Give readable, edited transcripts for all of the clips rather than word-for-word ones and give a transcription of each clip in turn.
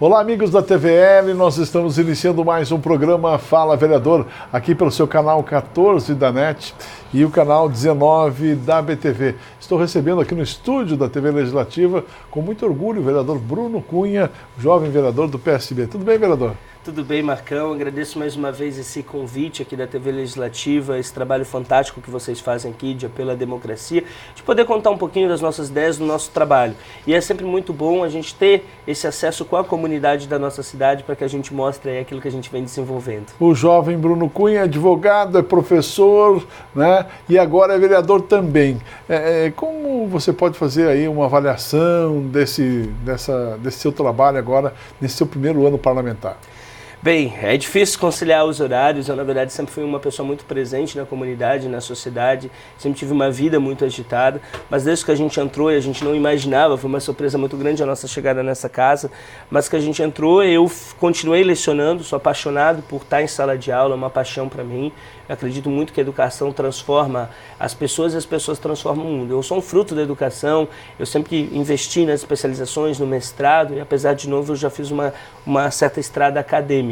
Olá, amigos da TVL, nós estamos iniciando mais um programa Fala Vereador, aqui pelo seu canal 14 da NET e o canal 19 da BTV. Estou recebendo aqui no estúdio da TV Legislativa, com muito orgulho, o vereador Bruno Cunha, jovem vereador do PSB. Tudo bem, vereador? Tudo bem, Marcão. Agradeço mais uma vez esse convite aqui da TV Legislativa, esse trabalho fantástico que vocês fazem aqui de apelo à democracia, de poder contar um pouquinho das nossas ideias do nosso trabalho. E é sempre muito bom a gente ter esse acesso com a comunidade da nossa cidade para que a gente mostre aí aquilo que a gente vem desenvolvendo. O jovem Bruno Cunha é advogado, é professor, né? E agora é vereador também. Como você pode fazer aí uma avaliação desse seu trabalho agora, nesse seu primeiro ano parlamentar? Bem, é difícil conciliar os horários. Eu, na verdade, sempre fui uma pessoa muito presente na comunidade, na sociedade. Sempre tive uma vida muito agitada. Mas desde que a gente entrou, e a gente não imaginava, foi uma surpresa muito grande a nossa chegada nessa casa. Mas que a gente entrou, eu continuei lecionando, sou apaixonado por estar em sala de aula, é uma paixão para mim. Eu acredito muito que a educação transforma as pessoas e as pessoas transformam o mundo. Eu sou um fruto da educação, eu sempre investi nas especializações, no mestrado, e apesar de novo eu já fiz uma certa estrada acadêmica.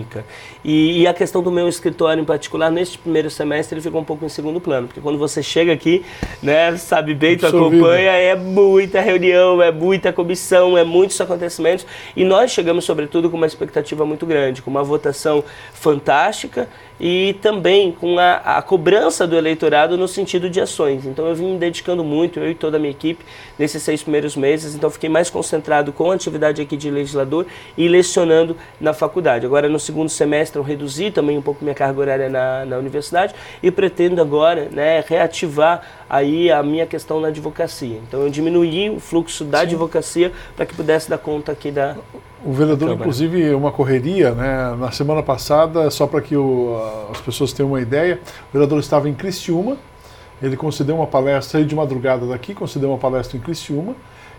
E a questão do meu escritório em particular, neste primeiro semestre, ele ficou um pouco em segundo plano, porque quando você chega aqui, né, sabe bem, tu acompanha, é muita reunião, é muita comissão, é muitos acontecimentos, e nós chegamos sobretudo com uma expectativa muito grande, com uma votação fantástica, e também com a cobrança do eleitorado no sentido de ações. Então eu vim me dedicando muito, eu e toda a minha equipe, nesses 6 primeiros meses, então fiquei mais concentrado com a atividade aqui de legislador e lecionando na faculdade. Agora no segundo semestre eu reduzi também um pouco minha carga horária na universidade e pretendo agora, né, reativar aí a minha questão na advocacia. Então eu diminuí o fluxo da advocacia para que pudesse dar conta aqui da... O vereador, inclusive, uma correria, né? Na semana passada, só para que as pessoas tenham uma ideia, o vereador estava em Criciúma, ele concedeu uma palestra, saiu de madrugada daqui, concedeu uma palestra em Criciúma,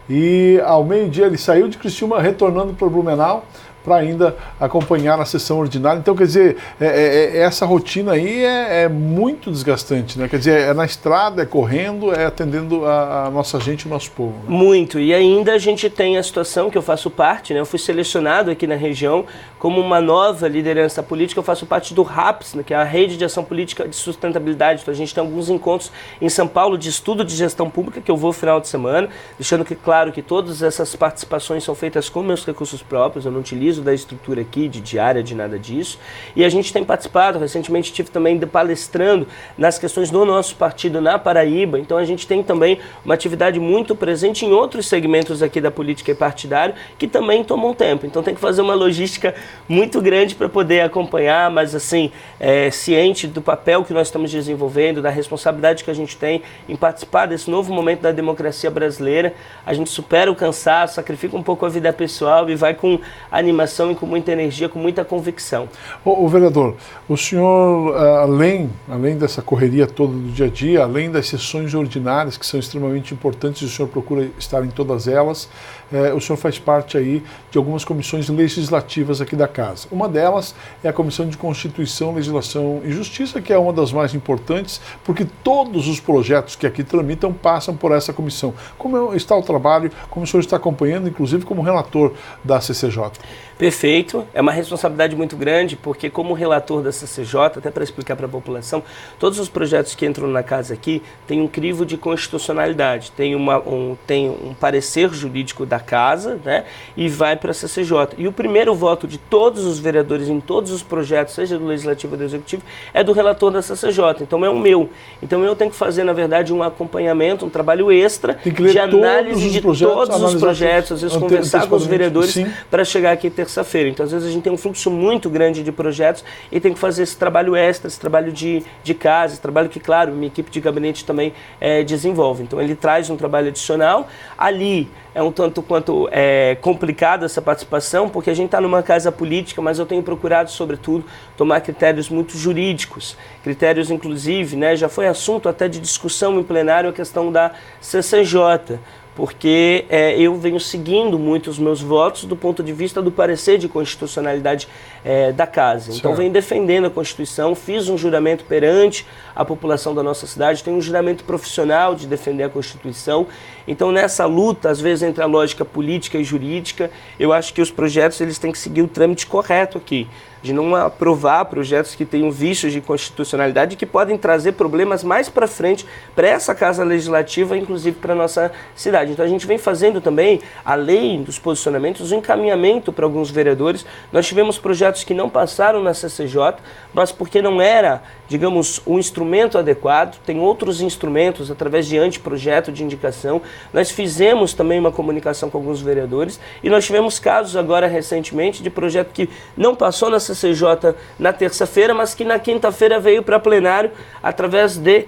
e ao meio-dia ele saiu de Criciúma, retornando para Blumenau, para ainda acompanhar a sessão ordinária. Então, quer dizer, essa rotina aí é muito desgastante, né? Quer dizer, é na estrada, é correndo, é atendendo a nossa gente, o nosso povo. Né? Muito. E ainda a gente tem a situação que eu faço parte, né? Eu fui selecionado aqui na região como uma nova liderança política. Eu faço parte do RAPS, né? Que é a Rede de Ação Política de Sustentabilidade. Então, a gente tem alguns encontros em São Paulo de estudo de gestão pública, que eu vou no final de semana, deixando claro que todas essas participações são feitas com meus recursos próprios, eu não utilizo da estrutura aqui, de diária, de nada disso. E a gente tem participado, recentemente estive também palestrando nas questões do nosso partido na Paraíba, então a gente tem também uma atividade muito presente em outros segmentos aqui da política e partidário, que também tomam tempo. Então tem que fazer uma logística muito grande para poder acompanhar, mas assim, ciente do papel que nós estamos desenvolvendo, da responsabilidade que a gente tem em participar desse novo momento da democracia brasileira. A gente supera o cansaço, sacrifica um pouco a vida pessoal e vai com animação e com muita energia, com muita convicção. O vereador, o senhor, além dessa correria toda do dia a dia, além das sessões ordinárias, que são extremamente importantes, o senhor procura estar em todas elas, o senhor faz parte aí de algumas comissões legislativas aqui da casa. Uma delas é a Comissão de Constituição, Legislação e Justiça, que é uma das mais importantes, porque todos os projetos que aqui tramitam passam por essa comissão. Como está o trabalho, como o senhor está acompanhando, inclusive como relator da CCJ? Perfeito, é uma responsabilidade muito grande, porque como relator da CCJ, até para explicar para a população, todos os projetos que entram na casa aqui têm um crivo de constitucionalidade, tem um parecer jurídico da casa, né, e vai para a CCJ. E o primeiro voto de todos os vereadores em todos os projetos, seja do Legislativo ou do Executivo, é do relator da CCJ, então é o meu. Então eu tenho que fazer, na verdade, um acompanhamento, um trabalho extra de análise de todos os projetos, às vezes conversar com os vereadores para chegar aqui terça-feira. Então, às vezes, a gente tem um fluxo muito grande de projetos e tem que fazer esse trabalho extra, esse trabalho de casa, esse trabalho que, claro, minha equipe de gabinete também desenvolve. Então, ele traz um trabalho adicional. Ali é um tanto quanto complicado essa participação, porque a gente está numa casa política, mas eu tenho procurado, sobretudo, tomar critérios muito jurídicos, critérios, inclusive, né, já foi assunto até de discussão em plenário a questão da CCJ, porque eu venho seguindo muito os meus votos do ponto de vista do parecer de constitucionalidade da Casa. Então, venho defendendo a Constituição, fiz um juramento perante a população da nossa cidade, tenho um juramento profissional de defender a Constituição. Então, nessa luta, às vezes, entre a lógica política e jurídica, eu acho que os projetos eles têm que seguir o trâmite correto aqui, de não aprovar projetos que tenham vícios de constitucionalidade que podem trazer problemas mais para frente para essa Casa Legislativa, inclusive para a nossa cidade. Então a gente vem fazendo também, além dos posicionamentos, um encaminhamento para alguns vereadores. Nós tivemos projetos que não passaram na CCJ, mas porque não era, digamos, um instrumento adequado, tem outros instrumentos através de anteprojeto, de indicação. Nós fizemos também uma comunicação com alguns vereadores e nós tivemos casos agora recentemente de projeto que não passou na CCJ na terça-feira, mas que na quinta-feira veio para plenário através do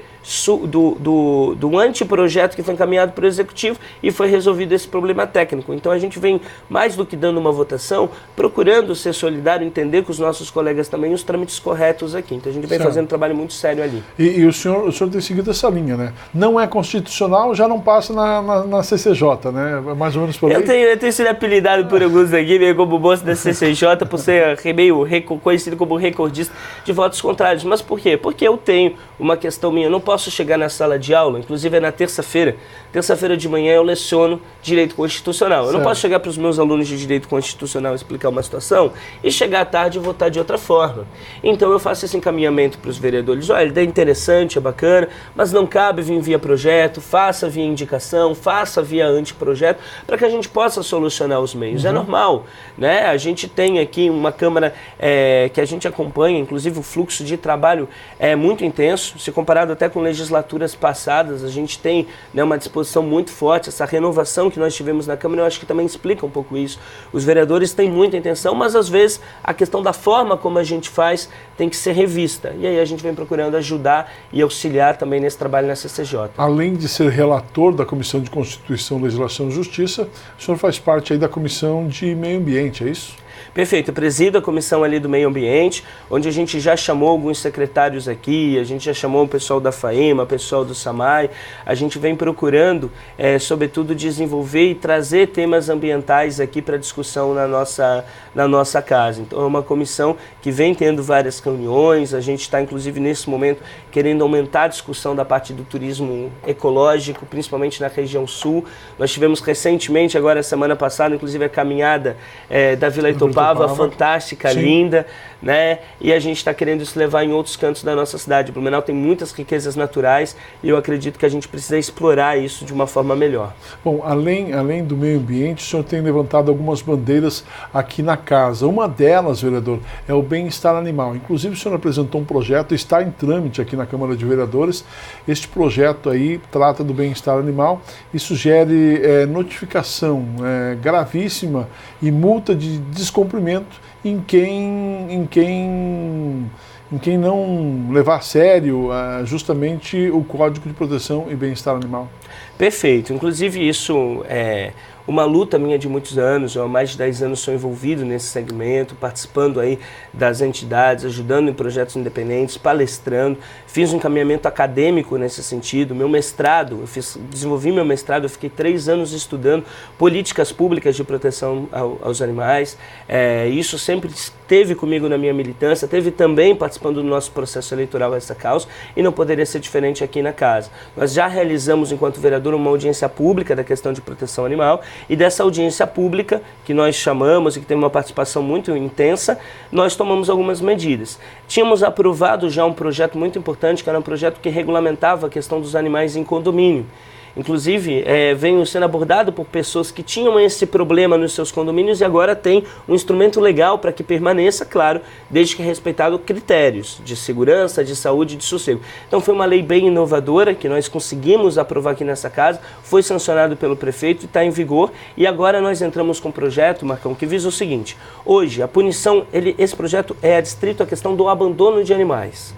anteprojeto que foi encaminhado para o Executivo e foi resolvido esse problema técnico. Então a gente vem, mais do que dando uma votação, procurando ser solidário, entender com os nossos colegas também os trâmites corretos aqui. Então a gente vem fazendo um trabalho muito sério ali. E o senhor tem seguido essa linha, né? Não é constitucional, já não passa na CCJ, né? Mais ou menos por aí. Eu tenho sido apelidado por alguns aqui, meio como o moço da CCJ, por ser meio conhecido como recordista de votos contrários. Mas por quê? Porque eu tenho uma questão minha, eu não posso chegar na sala de aula, inclusive é na terça-feira de manhã eu leciono Direito Constitucional. Eu não posso chegar para os meus alunos de Direito Constitucional explicar uma situação e chegar à tarde e votar de outra forma. Então eu faço esse encaminhamento para os vereadores. Olha, a ideia é interessante, é bacana, mas não cabe vir via projeto, faça via indicação, faça via anteprojeto, para que a gente possa solucionar os meios. É normal, né? A gente tem aqui uma Câmara que a gente acompanha, inclusive o fluxo de trabalho é muito intenso, se comparado até com legislaturas passadas, a gente tem, né, uma disposição muito forte, essa renovação que nós tivemos na Câmara, eu acho que também explica um pouco isso. Os vereadores têm muita intenção, mas às vezes a questão da forma como a gente faz tem que ser revista. E aí a gente vem procurando ajudar e auxiliar também nesse trabalho na CCJ. Além de ser relator da Comissão de Constituição, Legislação e Justiça, o senhor faz parte aí da Comissão de Meio Ambiente, é isso? Perfeito, eu presido a comissão ali do meio ambiente, onde a gente já chamou alguns secretários aqui, a gente já chamou o pessoal da FAEMA, o pessoal do SAMAI, a gente vem procurando, sobretudo, desenvolver e trazer temas ambientais aqui para discussão na nossa casa. Então é uma comissão que vem tendo várias reuniões, a gente está inclusive nesse momento querendo aumentar a discussão da parte do turismo ecológico, principalmente na região sul. Nós tivemos recentemente, agora semana passada, inclusive a caminhada da Vila Itopava, fantástica, sim, linda, né? E a gente está querendo isso levar em outros cantos da nossa cidade. Blumenau tem muitas riquezas naturais e eu acredito que a gente precisa explorar isso de uma forma melhor. Bom, além do meio ambiente, o senhor tem levantado algumas bandeiras aqui na casa. Uma delas, vereador, é o bem-estar animal. Inclusive, o senhor apresentou um projeto, está em trâmite aqui na Câmara de Vereadores. Este projeto aí trata do bem-estar animal e sugere notificação gravíssima e multa de descumprimento em quem não levar a sério justamente o Código de Proteção e Bem-Estar Animal. Perfeito. Inclusive isso é uma luta minha de muitos anos. Eu há mais de 10 anos sou envolvido nesse segmento, participando aí das entidades, ajudando em projetos independentes, palestrando. Fiz um encaminhamento acadêmico nesse sentido. Meu mestrado, desenvolvi meu mestrado, eu fiquei 3 anos estudando políticas públicas de proteção aos animais. Isso sempre esteve comigo na minha militância, teve também participando do nosso processo eleitoral essa causa e não poderia ser diferente aqui na casa. Nós já realizamos, enquanto vereador, uma audiência pública da questão de proteção animal e dessa audiência pública, que nós chamamos e que tem uma participação muito intensa, nós tomamos algumas medidas. Tínhamos aprovado já um projeto muito importante, que era um projeto que regulamentava a questão dos animais em condomínio. Inclusive, vem sendo abordado por pessoas que tinham esse problema nos seus condomínios e agora tem um instrumento legal para que permaneça, claro, desde que respeitado critérios de segurança, de saúde e de sossego. Então foi uma lei bem inovadora que nós conseguimos aprovar aqui nessa casa, foi sancionado pelo prefeito e está em vigor. E agora nós entramos com um projeto, Marcão, que visa o seguinte: hoje a punição, esse projeto é adstrito à questão do abandono de animais.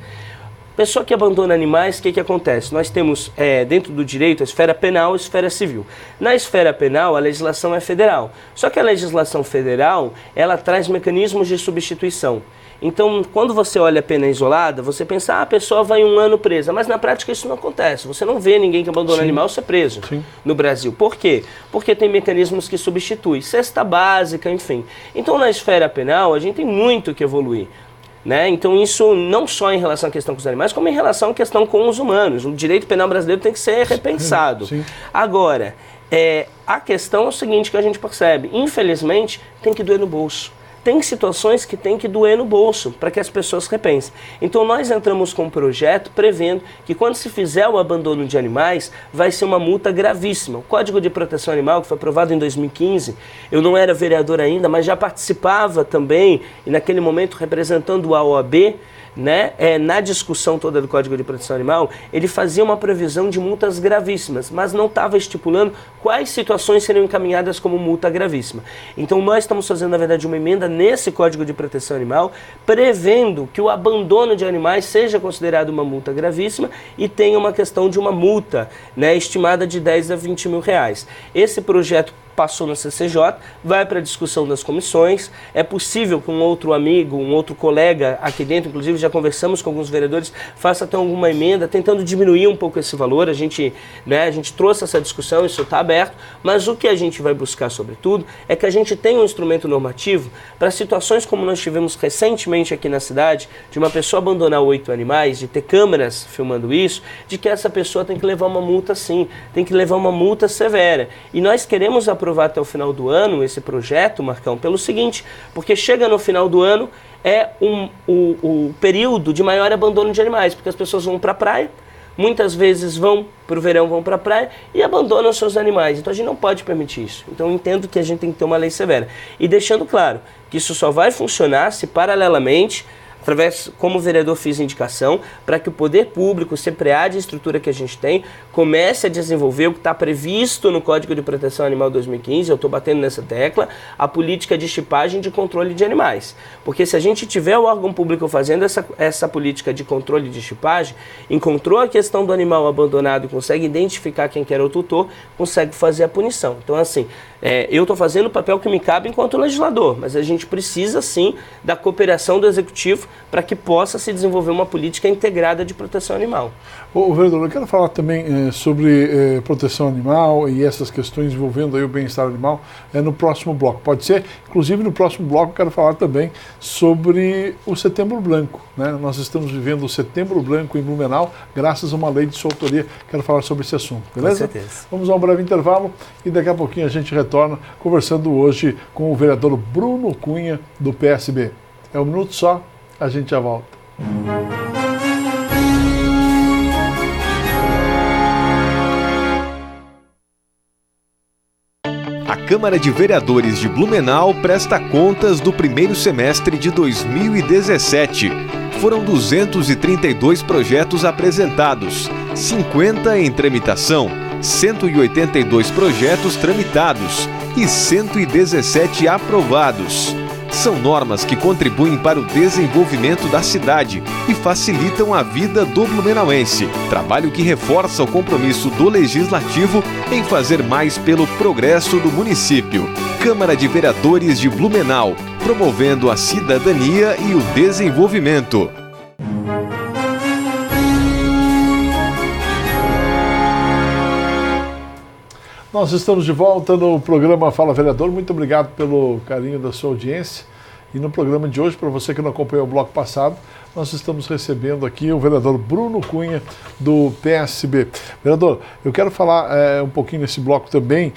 Pessoa que abandona animais, o que acontece? Nós temos dentro do direito a esfera penal e a esfera civil. Na esfera penal, a legislação é federal. Só que a legislação federal, ela traz mecanismos de substituição. Então, quando você olha a pena isolada, você pensa, a pessoa vai 1 ano presa, mas na prática isso não acontece. Você não vê ninguém que abandona animal ser preso no Brasil. Por quê? Porque tem mecanismos que substituem, cesta básica, enfim. Então, na esfera penal, a gente tem muito que evoluir. Né? Então isso não só em relação à questão com os animais, como em relação à questão com os humanos. O direito penal brasileiro tem que ser repensado. Agora, a questão é o seguinte que a gente percebe, infelizmente tem que doer no bolso. Tem situações que tem que doer no bolso para que as pessoas repensem. Então nós entramos com um projeto prevendo que quando se fizer o abandono de animais, vai ser uma multa gravíssima. O Código de Proteção Animal, que foi aprovado em 2015, eu não era vereador ainda, mas já participava também, e naquele momento representando a OAB, né, na discussão toda do Código de Proteção Animal, ele fazia uma previsão de multas gravíssimas, mas não estava estipulando quais situações seriam encaminhadas como multa gravíssima. Então nós estamos fazendo, na verdade, uma emenda nesse Código de Proteção Animal, prevendo que o abandono de animais seja considerado uma multa gravíssima e tenha uma questão de uma multa, né, estimada de 10 a 20 mil reais. Esse projeto passou no CCJ, vai para a discussão das comissões. É possível que um outro amigo, um outro colega aqui dentro, inclusive já conversamos com alguns vereadores, faça até alguma emenda tentando diminuir um pouco esse valor. A gente trouxe essa discussão, isso está aberto, mas o que a gente vai buscar, sobretudo, é que a gente tenha um instrumento normativo para situações como nós tivemos recentemente aqui na cidade, de uma pessoa abandonar 8 animais, de ter câmeras filmando isso, de que essa pessoa tem que levar uma multa sim, tem que levar uma multa severa. E nós queremos aprovar até o final do ano esse projeto, Marcão, pelo seguinte, porque chega no final do ano, é o período de maior abandono de animais, porque as pessoas vão para a praia, muitas vezes vão para o verão, vão para a praia e abandonam seus animais. Então a gente não pode permitir isso. Então eu entendo que a gente tem que ter uma lei severa. E deixando claro que isso só vai funcionar se paralelamente, através, como o vereador fiz indicação, para que o poder público, o CEPREAD, a estrutura que a gente tem, comece a desenvolver o que está previsto no Código de Proteção Animal 2015, eu estou batendo nessa tecla, a política de chipagem de controle de animais. Porque se a gente tiver o órgão público fazendo essa política de controle de chipagem, encontrou a questão do animal abandonado e consegue identificar quem que era o tutor, consegue fazer a punição. Então, assim, eu estou fazendo o papel que me cabe enquanto legislador, mas a gente precisa, sim, da cooperação do Executivo para que possa se desenvolver uma política integrada de proteção animal. Ô, vereador, eu quero falar também sobre proteção animal e essas questões envolvendo aí o bem-estar animal no próximo bloco. Pode ser? Inclusive, no próximo bloco, eu quero falar também sobre o Setembro Branco. Né? Nós estamos vivendo o Setembro Branco em Blumenau, graças a uma lei de sua autoria. Quero falar sobre esse assunto, beleza? Com certeza. Vamos a um breve intervalo e daqui a pouquinho a gente retorna conversando hoje com o vereador Bruno Cunha, do PSB. É um minuto só, a gente já volta. A Câmara de Vereadores de Blumenau presta contas do primeiro semestre de 2017. Foram 232 projetos apresentados, 50 em tramitação, 182 projetos tramitados e 117 aprovados. São normas que contribuem para o desenvolvimento da cidade e facilitam a vida do blumenauense. Trabalho que reforça o compromisso do Legislativo em fazer mais pelo progresso do município. Câmara de Vereadores de Blumenau, promovendo a cidadania e o desenvolvimento. Nós estamos de volta no programa Fala Vereador. Muito obrigado pelo carinho da sua audiência. E no programa de hoje, para você que não acompanhou o bloco passado, nós estamos recebendo aqui o vereador Bruno Cunha, do PSB. Vereador, eu quero falar um pouquinho nesse bloco também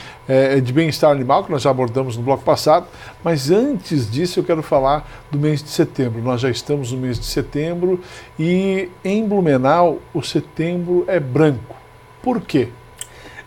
de bem-estar animal, que nós já abordamos no bloco passado, mas antes disso eu quero falar do mês de setembro. Nós já estamos no mês de setembro e em Blumenau o setembro é branco. Por quê?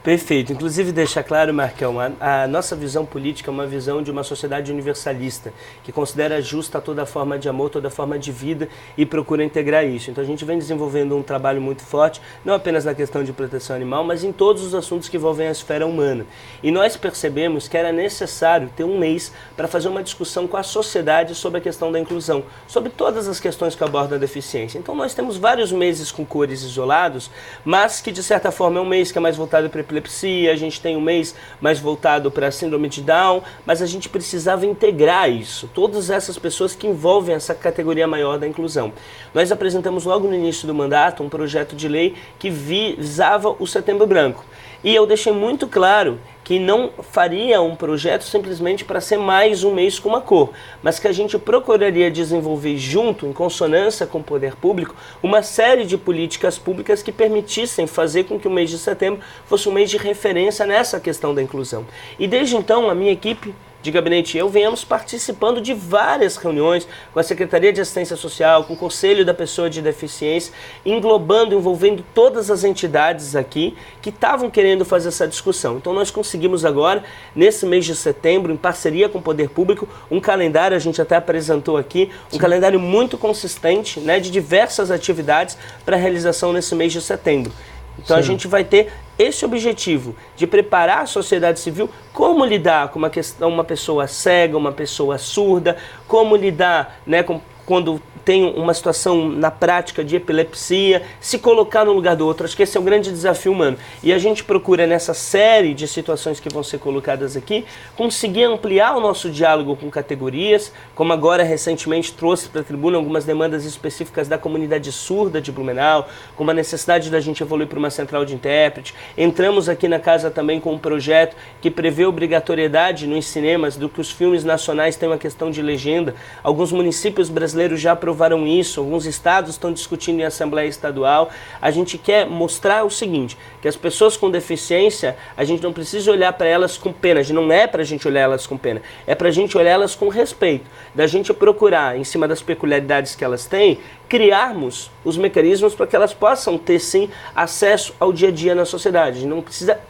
Perfeito. Inclusive, deixar claro, Marcão, a nossa visão política é uma visão de uma sociedade universalista, que considera justa toda forma de amor, toda forma de vida e procura integrar isso. Então, a gente vem desenvolvendo um trabalho muito forte, não apenas na questão de proteção animal, mas em todos os assuntos que envolvem a esfera humana. E nós percebemos que era necessário ter um mês para fazer uma discussão com a sociedade sobre a questão da inclusão, sobre todas as questões que abordam a deficiência. Então, nós temos vários meses com cores isolados, mas que, de certa forma, é um mês que é mais voltado para epilepsia, a gente tem um mês mais voltado para a síndrome de Down, mas a gente precisava integrar isso, todas essas pessoas que envolvem essa categoria maior da inclusão. Nós apresentamos logo no início do mandato um projeto de lei que visava o Setembro Branco. E eu deixei muito claro que não faria um projeto simplesmente para ser mais um mês com uma cor, mas que a gente procuraria desenvolver junto, em consonância com o poder público, uma série de políticas públicas que permitissem fazer com que o mês de setembro fosse um mês de referência nessa questão da inclusão. E desde então, a minha equipe de gabinete e eu venhamos participando de várias reuniões com a Secretaria de Assistência Social, com o Conselho da Pessoa de Deficiência, envolvendo todas as entidades aqui que estavam querendo fazer essa discussão. Então nós conseguimos agora, nesse mês de setembro, em parceria com o Poder Público, um calendário, a gente até apresentou aqui, um calendário muito consistente, né, de diversas atividades para a realização nesse mês de setembro. Então a gente vai ter esse objetivo de preparar a sociedade civil como lidar com uma pessoa cega, uma pessoa surda, como lidar, né, quando tem uma situação na prática de epilepsia, se colocar no lugar do outro. Acho que esse é um grande desafio humano. E a gente procura, nessa série de situações que vão ser colocadas aqui, conseguir ampliar o nosso diálogo com categorias, como agora recentemente trouxe para a tribuna algumas demandas específicas da comunidade surda de Blumenau, como a necessidade da gente evoluir para uma central de intérprete. Entramos aqui na casa também com um projeto que prevê obrigatoriedade nos cinemas do que os filmes nacionais tenham a questão de legenda. Alguns municípios brasileiros já aprovaram isso, alguns estados estão discutindo em Assembleia Estadual. A gente quer mostrar o seguinte, que as pessoas com deficiência, a gente não precisa olhar para elas com pena, não é para a gente olhar elas com pena, é para a gente olhar elas com respeito, da gente procurar, em cima das peculiaridades que elas têm, criarmos os mecanismos para que elas possam ter, sim, acesso ao dia a dia na sociedade.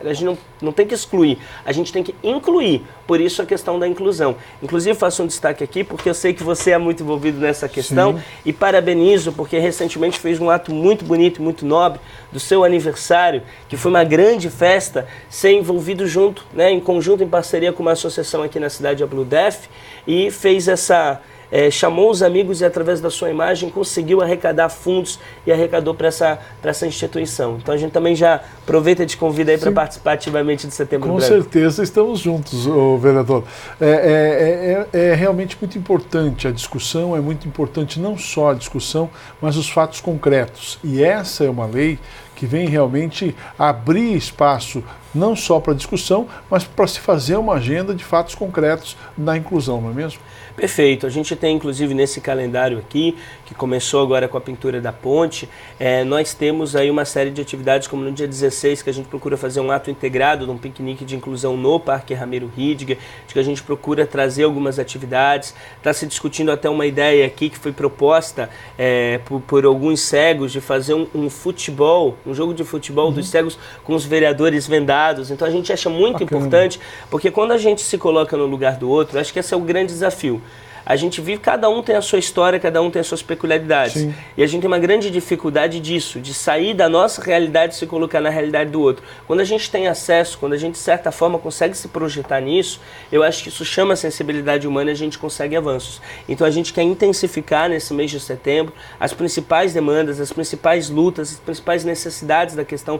A gente não tem que excluir, a gente tem que incluir, por isso a questão da inclusão. Inclusive faço um destaque aqui, porque eu sei que você é muito envolvido nessa questão, sim, e parabenizo, porque recentemente fez um ato muito bonito, muito nobre, do seu aniversário, que foi uma grande festa, ser envolvido junto, né, em conjunto, em parceria com uma associação aqui na cidade, a Blue Deaf, e fez chamou os amigos e através da sua imagem conseguiu arrecadar fundos e arrecadou para essa instituição. Então a gente também já aproveita e te convida aí para participar ativamente do Setembro Branco. Com certeza estamos juntos, vereador. É realmente muito importante a discussão, é muito importante não só a discussão, mas os fatos concretos. E essa é uma lei que vem realmente abrir espaço não só para discussão, mas para se fazer uma agenda de fatos concretos na inclusão, não é mesmo? Perfeito. A gente tem, inclusive, nesse calendário aqui, que começou agora com a pintura da ponte, nós temos aí uma série de atividades, como no dia 16, que a gente procura fazer um ato integrado de um piquenique de inclusão no Parque Ramiro Ridger, de que a gente procura trazer algumas atividades. Está se discutindo até uma ideia aqui que foi proposta por alguns cegos de fazer um jogo de futebol dos cegos com os vereadores vendados. Então a gente acha muito importante, porque quando a gente se coloca no lugar do outro, acho que esse é o grande desafio. A gente vive, cada um tem a sua história, cada um tem as suas peculiaridades. Sim. E a gente tem uma grande dificuldade disso, de sair da nossa realidade e se colocar na realidade do outro. Quando a gente tem acesso, quando a gente de certa forma consegue se projetar nisso, eu acho que isso chama a sensibilidade humana e a gente consegue avanços. Então a gente quer intensificar nesse mês de setembro as principais demandas, as principais lutas, as principais necessidades da questão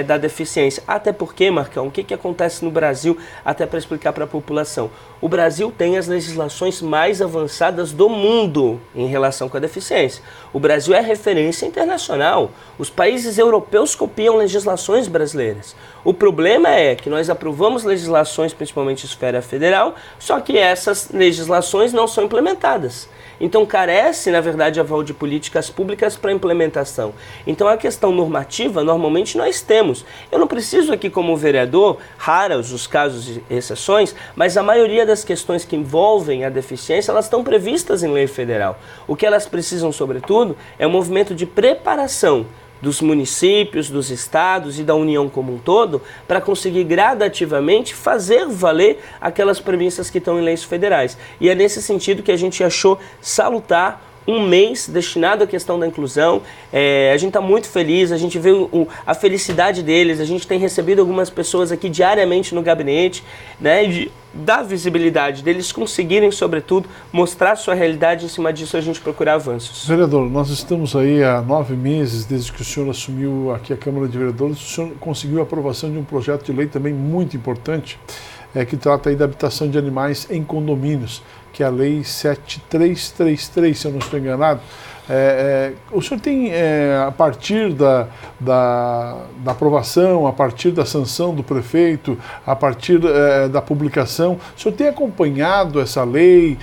da deficiência. Até porque, Marcão, o que acontece no Brasil, até para explicar para a população? O Brasil tem as legislações mais avançadas do mundo em relação com a deficiência. O Brasil é referência internacional. Os países europeus copiam legislações brasileiras. O problema é que nós aprovamos legislações, principalmente em esfera federal, só que essas legislações não são implementadas. Então carece, na verdade, aval de políticas públicas para implementação. Então a questão normativa, normalmente nós temos. Eu não preciso aqui como vereador, raros os casos de exceções, mas a maioria das questões que envolvem a deficiência, elas estão previstas em lei federal. O que elas precisam, sobretudo, é um movimento de preparação dos municípios, dos estados e da União como um todo, para conseguir gradativamente fazer valer aquelas premissas que estão em leis federais. E é nesse sentido que a gente achou salutar um mês destinado à questão da inclusão. A gente está muito feliz, a gente vê a felicidade deles, a gente tem recebido algumas pessoas aqui diariamente no gabinete, né, de dar visibilidade deles conseguirem, sobretudo, mostrar sua realidade. Em cima disso a gente procurar avanços. Vereador, nós estamos aí há 9 meses desde que o senhor assumiu aqui a Câmara de Vereadores. O senhor conseguiu a aprovação de um projeto de lei também muito importante, que trata aí da habitação de animais em condomínios, que é a Lei 7333, se eu não estou enganado. O senhor tem, a partir da aprovação, a partir da sanção do prefeito, a partir da publicação, o senhor tem acompanhado essa lei?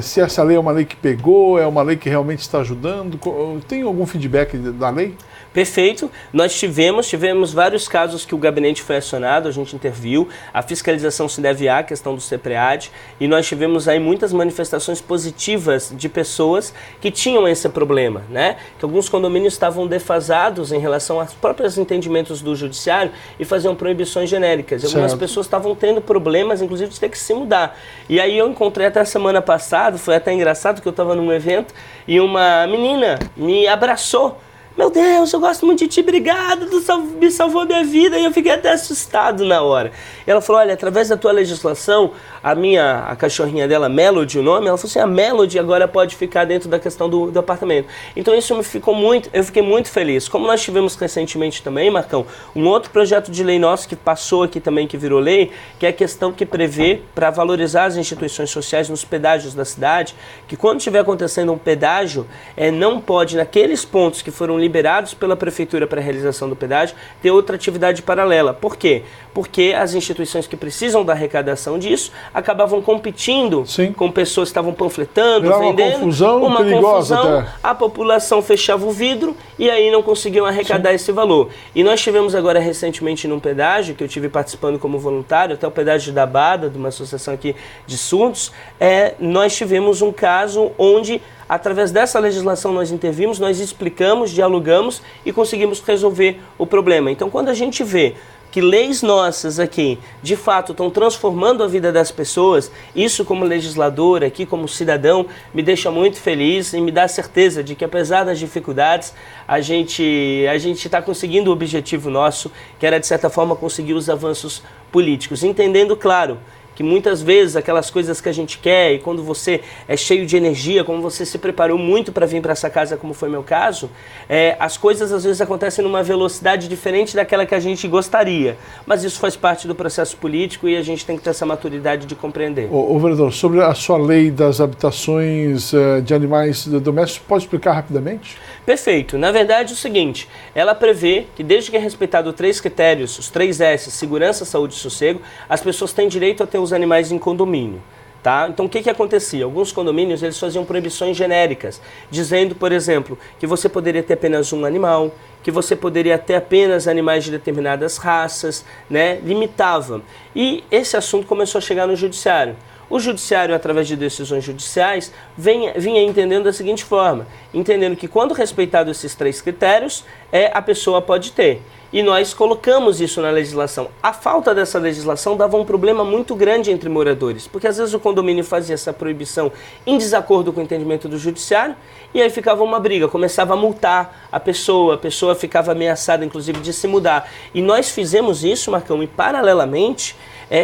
Se essa lei é uma lei que pegou, é uma lei que realmente está ajudando? Tem algum feedback da lei? Perfeito. Nós tivemos vários casos que o gabinete foi acionado, a gente interviu, a fiscalização se deve à questão do CEPREAD, e nós tivemos aí muitas manifestações positivas de pessoas que tinham esse problema, né? Que alguns condomínios estavam defasados em relação aos próprios entendimentos do judiciário e faziam proibições genéricas. Algumas pessoas estavam tendo problemas, inclusive, de ter que se mudar. E aí eu encontrei até a semana passada, foi até engraçado que eu estava num evento e uma menina me abraçou. Meu Deus, eu gosto muito de ti, obrigado, tu me salvou minha vida. E eu fiquei até assustado na hora. E ela falou, olha, através da tua legislação, a cachorrinha dela, Melody, o nome, ela falou assim, a Melody agora pode ficar dentro da questão do apartamento. Então isso eu fiquei muito feliz. Como nós tivemos recentemente também, Marcão, um outro projeto de lei nosso que passou aqui também, que virou lei, que é a questão que prevê para valorizar as instituições sociais nos pedágios da cidade, que quando estiver acontecendo um pedágio, não pode, naqueles pontos que foram liberados pela prefeitura para a realização do pedágio, ter outra atividade paralela. Por quê? Porque as instituições que precisam da arrecadação disso acabavam competindo com pessoas que estavam panfletando, vendendo. Uma confusão, a população fechava o vidro e aí não conseguiam arrecadar esse valor. E nós tivemos agora recentemente num pedágio, que eu tive participando como voluntário, até o pedágio da Bada, de uma associação aqui de surdos, nós tivemos um caso onde, através dessa legislação, nós intervimos, nós explicamos, dialogamos e conseguimos resolver o problema. Então, quando a gente vê que leis nossas aqui, de fato, estão transformando a vida das pessoas, isso como legislador aqui, como cidadão, me deixa muito feliz e me dá certeza de que, apesar das dificuldades, a gente está conseguindo o objetivo nosso, que era, de certa forma, conseguir os avanços políticos, entendendo, claro, que muitas vezes aquelas coisas que a gente quer, e quando você é cheio de energia, como você se preparou muito para vir para essa casa, como foi meu caso, as coisas às vezes acontecem numa velocidade diferente daquela que a gente gostaria. Mas isso faz parte do processo político e a gente tem que ter essa maturidade de compreender. Ô vereador, sobre a sua lei das habitações de animais domésticos, pode explicar rapidamente? Perfeito. Na verdade é o seguinte, ela prevê que desde que é respeitado 3 critérios, os 3 S, segurança, saúde e sossego, as pessoas têm direito a ter os animais em condomínio. Tá? Então o que acontecia? Alguns condomínios eles faziam proibições genéricas, dizendo, por exemplo, que você poderia ter apenas um animal, que você poderia ter apenas animais de determinadas raças, né? Limitava. E esse assunto começou a chegar no judiciário. O judiciário, através de decisões judiciais, vinha entendendo da seguinte forma, entendendo que quando respeitado esses 3 critérios, a pessoa pode ter. E nós colocamos isso na legislação. A falta dessa legislação dava um problema muito grande entre moradores, porque às vezes o condomínio fazia essa proibição em desacordo com o entendimento do judiciário, e aí ficava uma briga, começava a multar a pessoa ficava ameaçada, inclusive, de se mudar. E nós fizemos isso, Marcão, e paralelamente,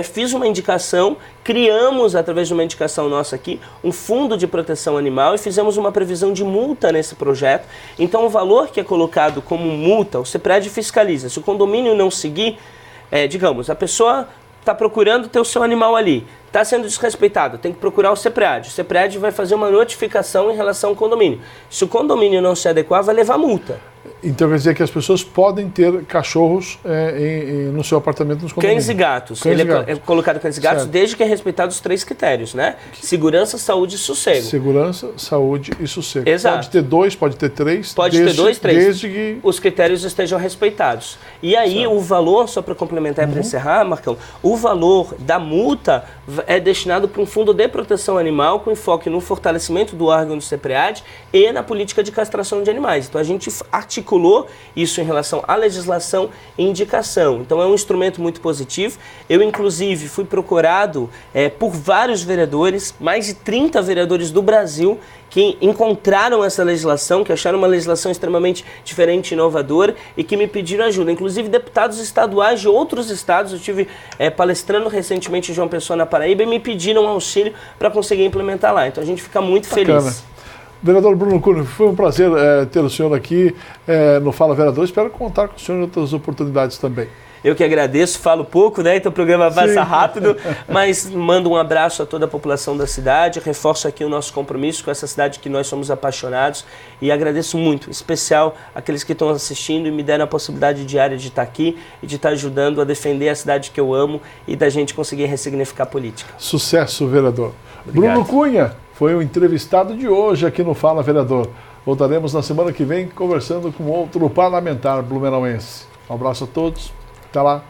fiz uma indicação, criamos, através de uma indicação nossa aqui, um fundo de proteção animal e fizemos uma previsão de multa nesse projeto. Então, o valor que é colocado como multa, o CEPREAD fiscaliza. Se o condomínio não seguir, digamos, a pessoa está procurando ter o seu animal ali, está sendo desrespeitado, tem que procurar o CEPREAD. O CEPREAD vai fazer uma notificação em relação ao condomínio. Se o condomínio não se adequar, vai levar multa. Então quer dizer que as pessoas podem ter cachorros no seu apartamento, nos condomínios? Cães e gatos. É colocado cães e gatos, certo, desde que é respeitado os 3 critérios, né? Segurança, saúde e sossego. Segurança, saúde e sossego. Exato. Pode ter 2, pode ter 3. Pode ter 2, 3. Desde que os critérios estejam respeitados. E aí, certo, o valor, só para complementar e para encerrar, Marcão, o valor da multa é destinado para um fundo de proteção animal com enfoque no fortalecimento do órgão do CEPREAD e na política de castração de animais. Então a gente articulou isso em relação à legislação e indicação. Então é um instrumento muito positivo. Eu, inclusive, fui procurado por vários vereadores, mais de 30 vereadores do Brasil, que encontraram essa legislação, que acharam uma legislação extremamente diferente e inovadora e que me pediram ajuda. Inclusive deputados estaduais de outros estados, eu estive palestrando recentemente em João Pessoa, na Paraíba, e me pediram auxílio para conseguir implementar lá. Então a gente fica muito feliz. Vereador Bruno Cunha, foi um prazer ter o senhor aqui no Fala Vereador. Espero contar com o senhor em outras oportunidades também. Eu que agradeço, falo pouco, né? Então o programa passa rápido, mas mando um abraço a toda a população da cidade, reforço aqui o nosso compromisso com essa cidade que nós somos apaixonados e agradeço muito, em especial aqueles que estão assistindo e me deram a possibilidade diária de estar aqui e de estar ajudando a defender a cidade que eu amo e da gente conseguir ressignificar a política. Sucesso, vereador. Obrigado. Bruno Cunha foi o entrevistado de hoje aqui no Fala Vereador. Voltaremos na semana que vem conversando com outro parlamentar blumenauense. Um abraço a todos. Até lá.